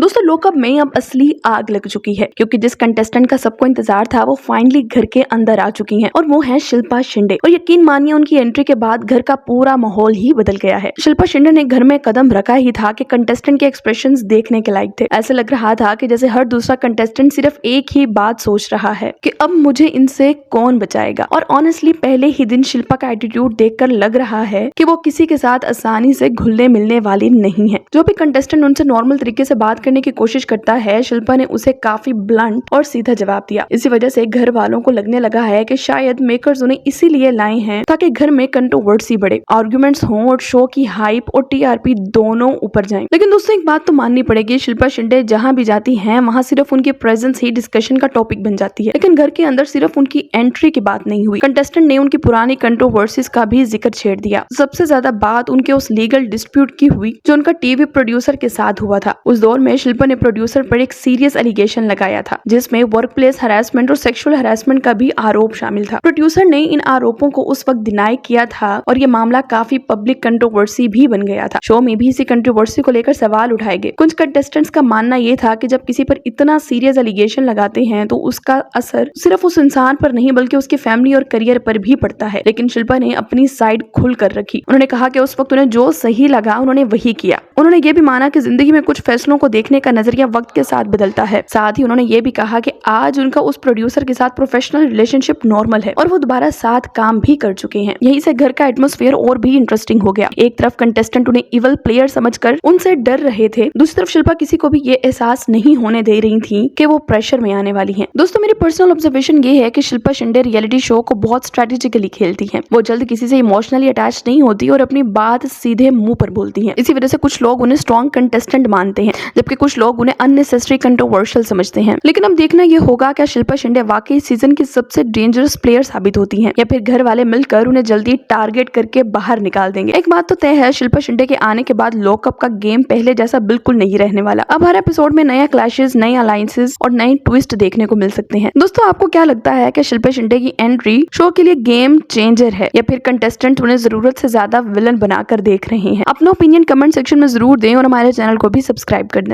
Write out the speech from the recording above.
दोस्तों लॉकअप में अब असली आग लग चुकी है क्योंकि जिस कंटेस्टेंट का सबको इंतजार था वो फाइनली घर के अंदर आ चुकी हैं और वो है शिल्पा शिंदे। और यकीन मानिए उनकी एंट्री के बाद घर का पूरा माहौल ही बदल गया है। शिल्पा शिंदे ने घर में कदम रखा ही था कि कंटेस्टेंट के एक्सप्रेशंस देखने के लायक थे। ऐसे लग रहा था कि जैसे हर दूसरा कंटेस्टेंट सिर्फ एक ही बात सोच रहा है कि अब मुझे इनसे कौन बचाएगा। और ऑनेस्टली पहले ही दिन शिल्पा का एटीट्यूड देखकर लग रहा है कि वो किसी के साथ आसानी से घुलने मिलने वाली नहीं है। जो भी कंटेस्टेंट उनसे नॉर्मल तरीके से बात करने की कोशिश करता है शिल्पा ने उसे काफी ब्लंट और सीधा जवाब दिया। इसी वजह से घर वालों को लगने लगा है कि शायद मेकर्स उन्हें इसीलिए लाए हैं ताकि घर में कंट्रोवर्सी बढ़े, आर्गुमेंट्स हों और शो की हाइप और टीआरपी दोनों ऊपर जाएं। लेकिन दोस्तों एक बात तो माननी पड़ेगी, शिल्पा शिंदे जहां भी जाती हैं वहां सिर्फ उनकी प्रेजेंस ही डिस्कशन का टॉपिक बन जाती है। लेकिन घर के अंदर सिर्फ उनकी एंट्री की बात नहीं हुई, कंटेस्टेंट ने उनकी पुरानी कंट्रोवर्सीज का भी जिक्र छेड़ दिया। सबसे ज्यादा बात उनके उस लीगल डिस्प्यूट की हुई जो उनका टीवी प्रोड्यूसर के साथ हुआ था। उस दौर में शिल्पा ने प्रोड्यूसर पर एक सीरियस एलिगेशन लगाया था जिसमें वर्क प्लेस हरासमेंट और सेक्सुअल हरासमेंट का भी आरोप शामिल था। प्रोड्यूसर ने इन आरोपों को उस वक्त डिनाई किया था और ये मामला काफी पब्लिक कंट्रोवर्सी भी बन गया था। शो में भी इसी कंट्रोवर्सी को लेकर सवाल उठाए गए। कुछ कंटेस्टेंट्स का मानना यह था कि जब किसी पर इतना सीरियस एलिगेशन लगाते हैं तो उसका असर सिर्फ उस इंसान पर नहीं बल्कि उसकी फैमिली और करियर पर भी पड़ता है। लेकिन शिल्पा ने अपनी साइड खुल कर रखी। उन्होंने कहा कि उस वक्त उन्हें जो सही लगा उन्होंने वही किया। उन्होंने ये भी माना कि जिंदगी में कुछ फैसलों को देखने का नजरिया वक्त के साथ बदलता है। साथ ही उन्होंने ये भी कहा कि आज उनका उस प्रोड्यूसर के साथ प्रोफेशनल रिलेशनशिप नॉर्मल है और वो दोबारा साथ काम भी कर चुके हैं। यहीं से घर का एटमॉस्फेयर और भी इंटरेस्टिंग हो गया। एक तरफ कंटेस्टेंट उन्हें इवल प्लेयर समझकर उनसे डर रहे थे, दूसरी तरफ शिल्पा किसी को भी ये एहसास नहीं होने दे रही थी कि वो प्रेशर में आने वाली हैं। दोस्तों मेरी पर्सनल ऑब्जर्वेशन ये है कि शिल्पा शिंदे रियलिटी शो को बहुत स्ट्रेटेजिकली खेलती हैं। वो जल्द किसी से इमोशनली अटैच नहीं होती और अपनी बात सीधे मुंह पर बोलती हैं। इसी वजह से कुछ लोग उन्हें स्ट्रॉन्ग कंटेस्टेंट मानते हैं जबकि कुछ लोग उन्हें अननेसेसरी कंट्रोवर्शियल समझते हैं। लेकिन अब देखना ये होगा क्या शिल्पा शिंदे वाकई सीजन की सबसे डेंजरस प्लेयर साबित होती हैं या फिर घर वाले मिलकर उन्हें जल्दी टारगेट करके बाहर निकाल देंगे। एक बात तो तय है, शिल्पा शिंदे के आने के बाद लॉकअप का गेम पहले जैसा बिल्कुल नहीं रहने वाला। अब हर एपिसोड में नया क्लैशेस, नए अलायंसेस और नए ट्विस्ट देखने को मिल सकते हैं। दोस्तों आपको क्या लगता है कि शिल्पा शिंदे की एंट्री शो के लिए गेम चेंजर है या फिर कंटेस्टेंट उन्हें जरूरत से ज्यादा विलन बनाकर देख रहे हैं? अपना ओपिनियन कमेंट सेक्शन में जरूर दें और हमारे चैनल को भी सब्सक्राइब कर दें।